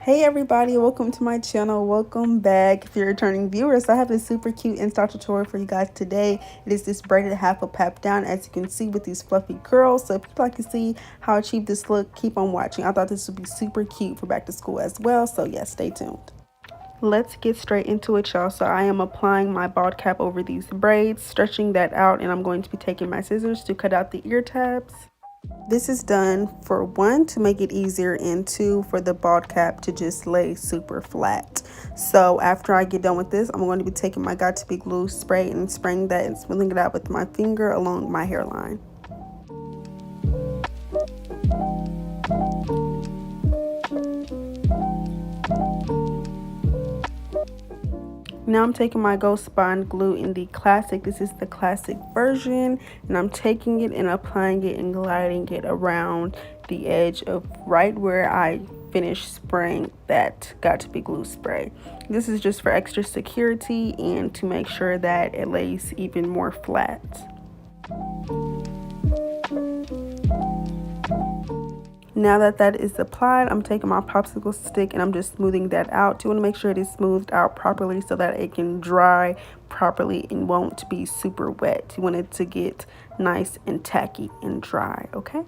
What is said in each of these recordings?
Hey everybody, welcome to my channel. Welcome back. If you're returning viewers, I have this super cute install tutorial for you guys today. It is this braided half a pap down, as you can see, with these fluffy curls. So if you'd like to see how I achieve this look, keep on watching. I thought this would be super cute for back to school as well. So yeah, stay tuned. Let's get straight into it, y'all. So I am applying my bald cap over these braids, stretching that out, and I'm going to be taking my scissors to cut out the ear tabs. This is done for one, to make it easier, and two, for the bald cap to just lay super flat. So after I get done with this, I'm going to be taking my Got To Be glue spray and spraying that and smoothing it out with my finger along my hairline. Now I'm taking my Ghost Bond glue in the classic. This is the classic version, and I'm taking it and applying it and gliding it around the edge of right where I finished spraying that Got To Be glue spray. This is just for extra security and to make sure that it lays even more flat. Now that that is applied, I'm taking my popsicle stick and I'm just smoothing that out. You want to make sure it is smoothed out properly so that it can dry properly and won't be super wet. You want it to get nice and tacky and dry, okay?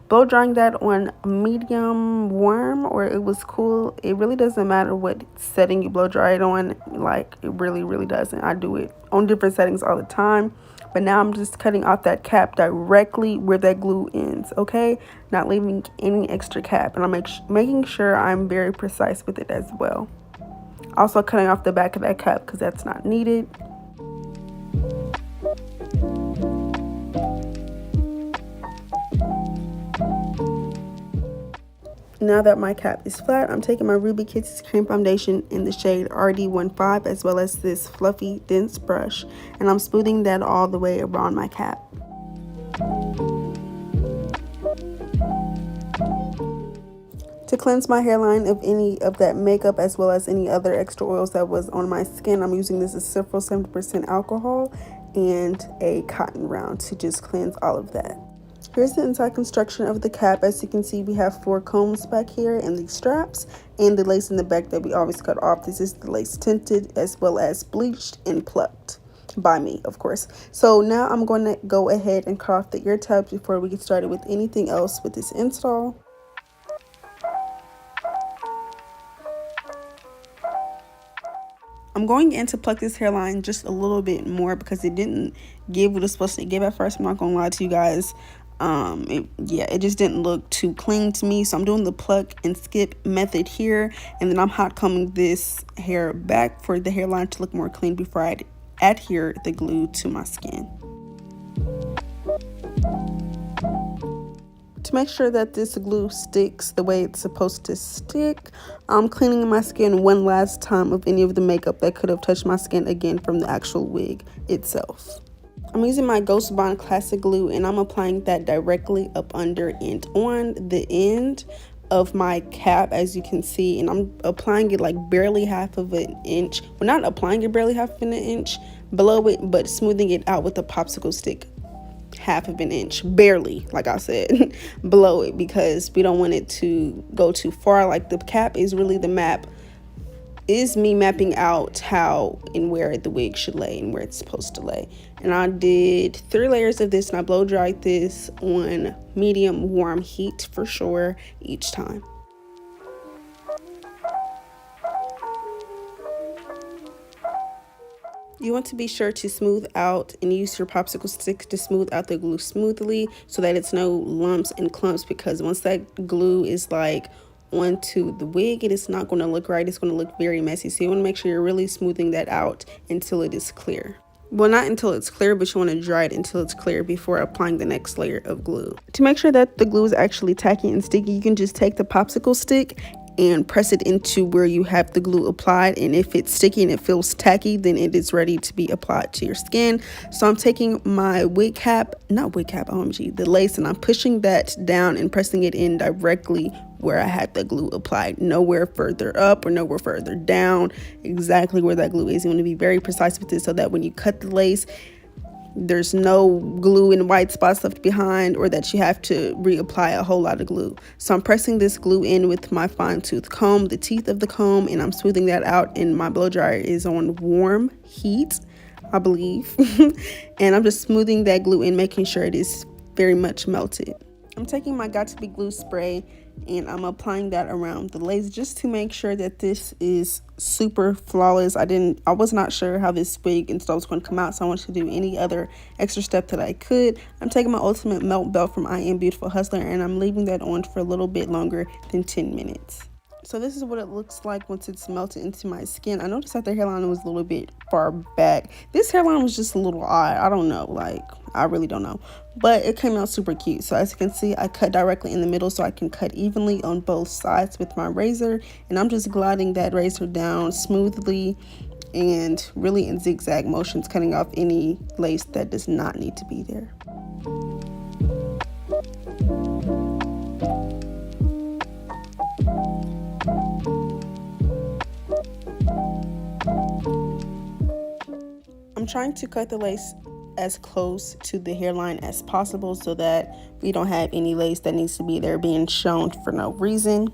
Blow drying that on medium warm, or it was cool. It really doesn't matter what setting you blow dry it on. Like, it really doesn't. I do it on different settings all the time. But now I'm just cutting off that cap directly where that glue ends, okay? Not leaving any extra cap. And I'm making sure I'm very precise with it as well. Also cutting off the back of that cap because that's not needed. Now that my cap is flat, I'm taking my Ruby Kisses Cream Foundation in the shade RD15 as well as this fluffy dense brush, and I'm smoothing that all the way around my cap. To cleanse my hairline of any of that makeup as well as any other extra oils that was on my skin, I'm using this Cifral 70% alcohol and a cotton round to just cleanse all of that. Here's the inside construction of the cap. As you can see, we have 4 combs back here and the straps and the lace in the back that we always cut off. This is the lace tinted as well as bleached and plucked by me, of course. So now I'm going to go ahead and cut off the ear tabs before we get started with anything else with this install. I'm going in to pluck this hairline just a little bit more because it didn't give what it was supposed to give at first. I'm not gonna lie to you guys. It just didn't look too clean to me, so I'm doing the pluck and skip method here, and then I'm hot combing this hair back for the hairline to look more clean before I adhere the glue to my skin. To make sure that this glue sticks the way it's supposed to stick, I'm cleaning my skin one last time of any of the makeup that could have touched my skin again from the actual wig itself. I'm using my Ghost Bond Classic glue and I'm applying that directly up under and on the end of my cap, as you can see, and I'm applying it like barely half of an inch. Well, not applying it barely half of an inch below it, but smoothing it out with a popsicle stick half of an inch, barely, like I said, below it, because we don't want it to go too far. Like, the cap is really the map, is me mapping out how and where the wig should lay and where it's supposed to lay. And I did 3 layers of this and I blow dried this on medium warm heat for sure each time. You want to be sure to smooth out and use your popsicle stick to smooth out the glue smoothly so that it's no lumps and clumps, because once that glue is like onto the wig, it is not going to look right. It's going to look very messy. So you want to make sure you're really smoothing that out until it is clear. Well, not until it's clear, but you want to dry it until it's clear before applying the next layer of glue. To make sure that the glue is actually tacky and sticky, you can just take the popsicle stick and press it into where you have the glue applied, and if it's sticky and it feels tacky, then it is ready to be applied to your skin. So I'm taking my wig cap, not wig cap, OMG, the lace, and I'm pushing that down and pressing it in directly where I had the glue applied, nowhere further up or nowhere further down, exactly where that glue is. You want to be very precise with this so that when you cut the lace, there's no glue and white spots left behind, or that you have to reapply a whole lot of glue. So I'm pressing this glue in with my fine tooth comb, the teeth of the comb, and I'm smoothing that out, and my blow dryer is on warm heat, I believe. And I'm just smoothing that glue in, making sure it is very much melted. I'm taking my Got To Be glue spray and I'm applying that around the lace just to make sure that this is super flawless. I was not sure how this wig and stuff was going to come out, so I wanted to do any other extra step that I could. I'm taking my Ultimate Melt Belt from I Am Beautiful Hustler and I'm leaving that on for a little bit longer than 10 minutes. So this is what it looks like once it's melted into my skin. I noticed that the hairline was a little bit far back. This hairline was just a little odd. I don't know, like, I really don't know. But it came out super cute. So as you can see, I cut directly in the middle so I can cut evenly on both sides with my razor. And I'm just gliding that razor down smoothly and really in zigzag motions, cutting off any lace that does not need to be there. I'm trying to cut the lace as close to the hairline as possible so that we don't have any lace that needs to be there being shown for no reason.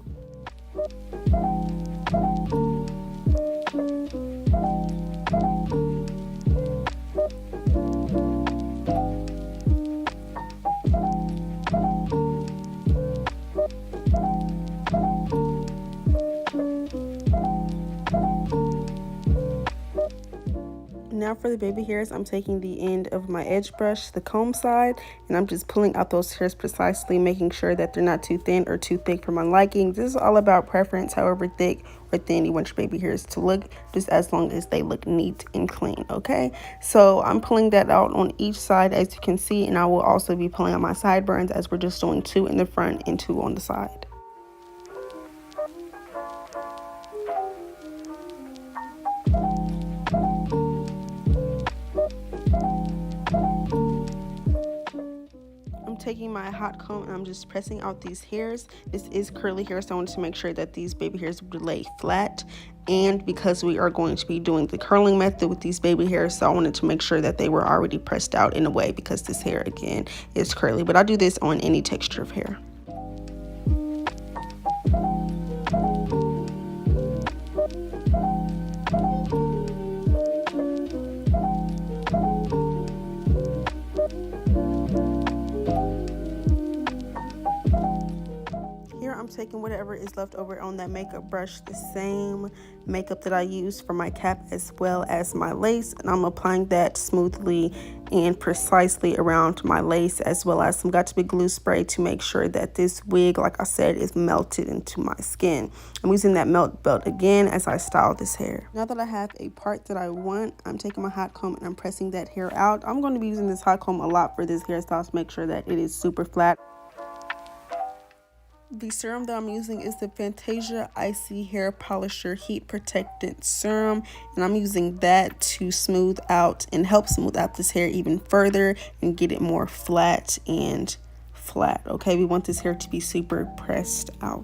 Now for the baby hairs, I'm taking the end of my edge brush, the comb side, and I'm just pulling out those hairs precisely, making sure that they're not too thin or too thick for my liking. This is all about preference, however thick or thin you want your baby hairs to look, just as long as they look neat and clean, okay? So I'm pulling that out on each side, as you can see, and I will also be pulling out my sideburns, as we're just doing 2 in the front and 2 on the side. Taking my hot comb and I'm just pressing out these hairs. This is curly hair, so I wanted to make sure that these baby hairs would lay flat, and because we are going to be doing the curling method with these baby hairs, so I wanted to make sure that they were already pressed out in a way, because this hair again is curly, but I do this on any texture of hair. I'm taking whatever is left over on that makeup brush, the same makeup that I used for my cap as well as my lace, and I'm applying that smoothly and precisely around my lace, as well as some Got To Be glue spray to make sure that this wig, like I said, is melted into my skin. I'm using that melt belt again as I style this hair. Now that I have a part that I want, I'm taking my hot comb and I'm pressing that hair out. I'm going to be using this hot comb a lot for this hairstyle to make sure that it is super flat. The serum that I'm using is the Fantasia Icy Hair Polisher Heat Protectant Serum, and I'm using that to smooth out and help smooth out this hair even further and get it more flat and flat. Okay, we want this hair to be super pressed out.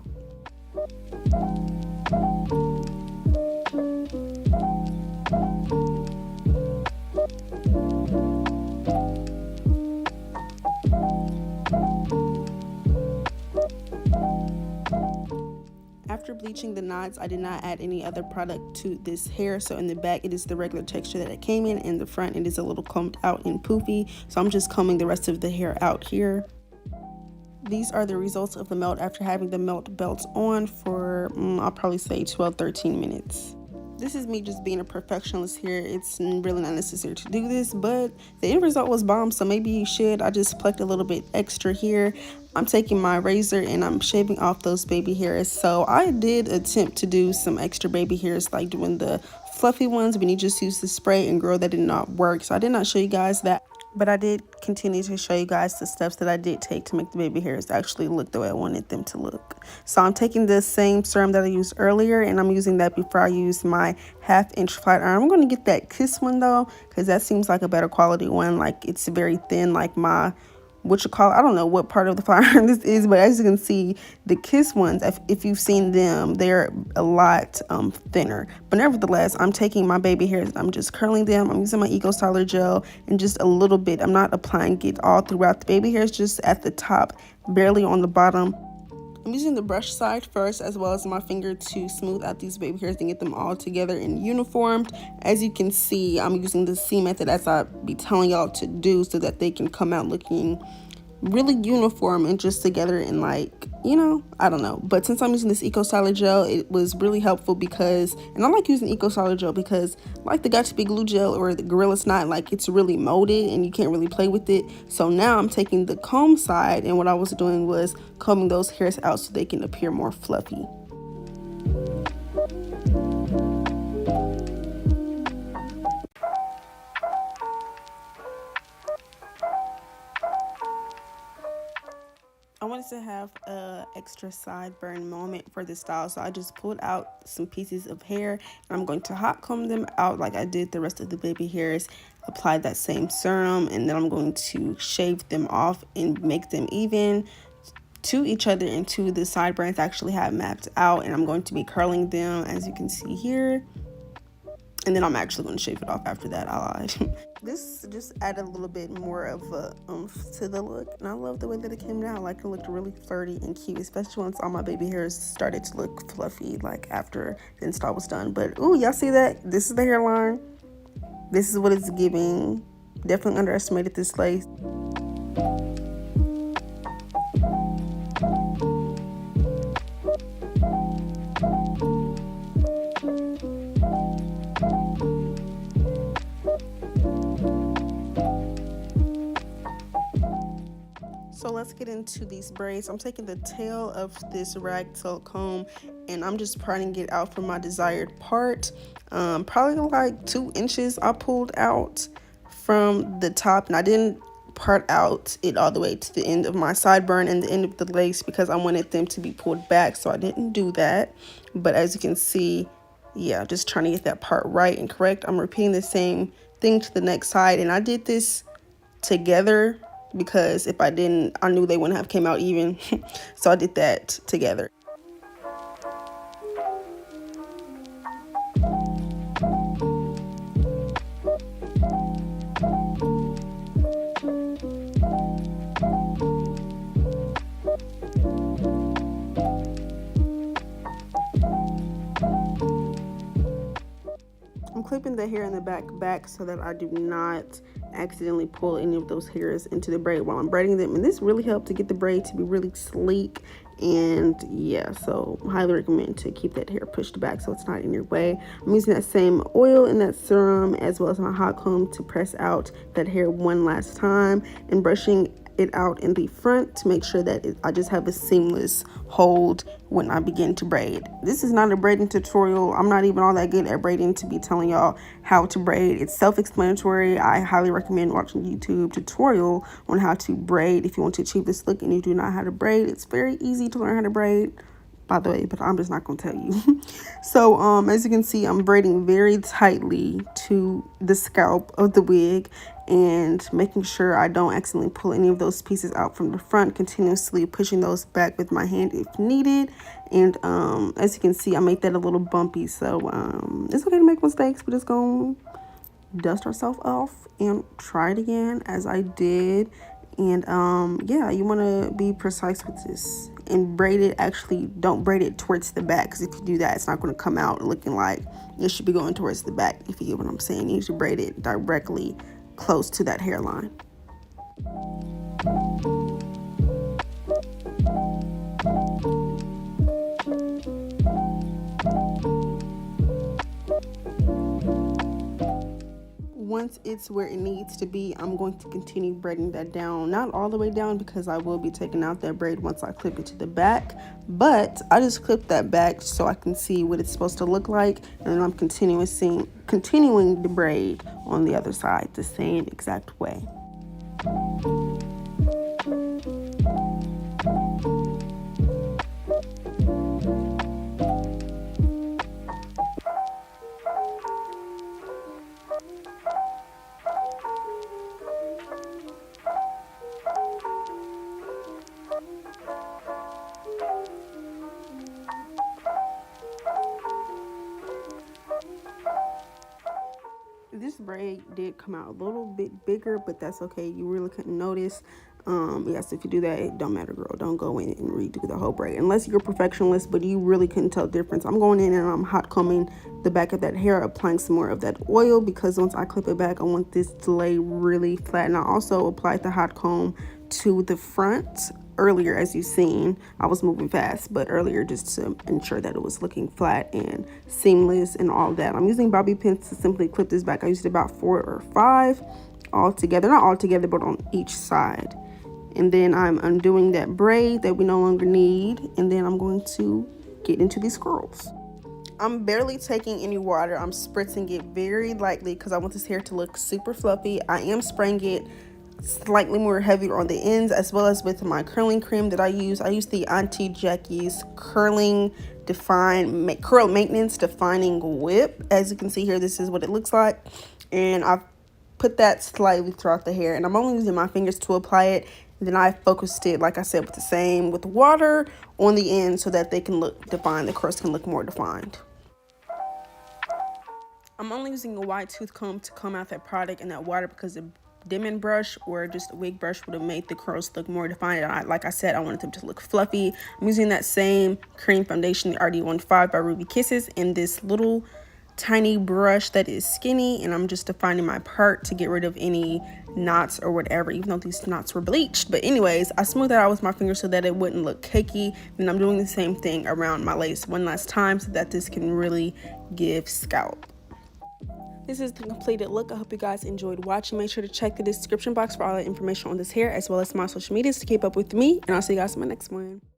After bleaching the knots, I did not add any other product to this hair. So in the back, it is the regular texture that it came in. In the front, it is a little combed out and poofy. So I'm just combing the rest of the hair out here. These are the results of the melt after having the melt belts on for, I'll probably say 12-13 minutes. This is me just being a perfectionist here. It's really not necessary to do this, but the end result was bomb, so maybe you should. I just plucked a little bit extra here. I'm taking my razor and I'm shaving off those baby hairs. So I did attempt to do some extra baby hairs, like doing the fluffy ones when you just use the spray, and girl, that did not work. So I did not show you guys that. But I did continue to show you guys the steps that I did take to make the baby hairs actually look the way I wanted them to look. So I'm taking the same serum that I used earlier, and I'm using that before I use my 1/2-inch flat iron. I'm going to get that Kiss one though, because that seems like a better quality one. Like, it's very thin, like my what you call it. I don't know what part of the flower iron this is, but as you can see, the Kiss ones, if you've seen them, they're a lot thinner. But nevertheless, I'm taking my baby hairs, I'm just curling them. I'm using my Eco Styler gel and just a little bit. I'm not applying it all throughout the baby hairs, just at the top, barely on the bottom. I'm using the brush side first, as well as my finger, to smooth out these baby hairs and get them all together and uniformed. As you can see, I'm using the C method, as I be telling y'all to do, so that they can come out looking really uniform and just together, and like, you know, I don't know. But since I'm using this Eco Styler gel, it was really helpful because, and I like using Eco Styler gel because, like the Got To Be glue gel or the Gorilla Snot, like it's really molded and you can't really play with it. So now I'm taking the comb side, and what I was doing was combing those hairs out so they can appear more fluffy. I wanted to have a extra sideburn moment for this style, so I just pulled out some pieces of hair, and I'm going to hot comb them out like I did the rest of the baby hairs. Apply that same serum, and then I'm going to shave them off and make them even to each other until the sideburns actually have mapped out. And I'm going to be curling them, as you can see here. And then I'm actually going to shave it off after that. I lied. This just added a little bit more of a oomph to the look, and I love the way that it came out. Like, it looked really flirty and cute, especially once all my baby hairs started to look fluffy, like after the install was done. But ooh, y'all see that? This is the hairline. This is what it's giving. Definitely underestimated this lace. So let's get into these braids. I'm taking the tail of this ragtail comb, and I'm just parting it out from my desired part. Probably like 2 inches I pulled out from the top, and I didn't part out it all the way to the end of my sideburn and the end of the lace because I wanted them to be pulled back, so I didn't do that. But as you can see, yeah, just trying to get that part right and correct. I'm repeating the same thing to the next side, and I did this together because if I didn't, I knew they wouldn't have came out even. So I did that together. I'm clipping the hair in the back so that I do not accidentally pull any of those hairs into the braid while I'm braiding them. And this really helped to get the braid to be really sleek. And yeah, so highly recommend to keep that hair pushed back so it's not in your way. I'm using that same oil and that serum as well as my hot comb to press out that hair one last time, and brushing it out in the front to make sure that I just have a seamless hold when I begin to braid. This is not a braiding tutorial. I'm not even all that good at braiding to be telling y'all how to braid. It's self-explanatory. I highly recommend watching YouTube tutorial on how to braid if you want to achieve this look and you do not know how to braid. It's very easy to learn how to braid, by the way, but I'm just not gonna tell you. So as you can see, I'm braiding very tightly to the scalp of the wig and making sure I don't accidentally pull any of those pieces out from the front, continuously pushing those back with my hand if needed. And as you can see, I made that a little bumpy, so it's okay to make mistakes. We're just gonna dust ourselves off and try it again as I did. And yeah, you want to be precise with this and braid it. Actually, don't braid it towards the back, because if you do that, it's not going to come out looking like it should be going towards the back. If you get what I'm saying, you should braid it directly close to that hairline. Once it's where it needs to be, I'm going to continue braiding that down. Not all the way down, because I will be taking out that braid once I clip it to the back. But I just clipped that back so I can see what it's supposed to look like. And then I'm continuing the braid on the other side the same exact way. this braid did come out a little bit bigger, but that's okay. You really couldn't notice. Yes, if you do that, it don't matter, girl. Don't go in and redo the whole braid unless you're a perfectionist, but you really couldn't tell the difference. I'm going in and I'm hot combing the back of that hair, applying some more of that oil, because once I clip it back, I want this to lay really flat. And I also applied the hot comb to the front earlier. As you've seen, I was moving fast, but earlier, just to ensure that it was looking flat and seamless and all that. I'm using bobby pins to simply clip this back. I used about 4 or 5 all together, not all together, but on each side. And then I'm undoing that braid that we no longer need, and then I'm going to get into these curls. I'm barely taking any water. I'm spritzing it very lightly because I want this hair to look super fluffy. I am spraying it slightly more heavier on the ends, as well as with my curling cream that I use. I use the Auntie Jackie's curl maintenance defining whip. As you can see here, this is what it looks like, and I've put that slightly throughout the hair, and I'm only using my fingers to apply it. And then I focused it, like I said, with water on the end so that they can look defined. The curls can look more defined. I'm only using a wide tooth comb to comb out that product and that water, because a dimming brush or just a wig brush would have made the curls look more defined. Like I said, I wanted them to look fluffy. I'm using that same cream foundation, the RD15 by Ruby Kisses, in this little tiny brush that is skinny, and I'm just defining my part to get rid of any knots or whatever, even though these knots were bleached. But anyways, I smoothed that out with my fingers so that it wouldn't look cakey. And I'm doing the same thing around my lace one last time so that this can really give scalp. This is the completed look. I hope you guys enjoyed watching. Make sure to check the description box for all the information on this hair, as well as my social medias to keep up with me, and I'll see you guys in my next one.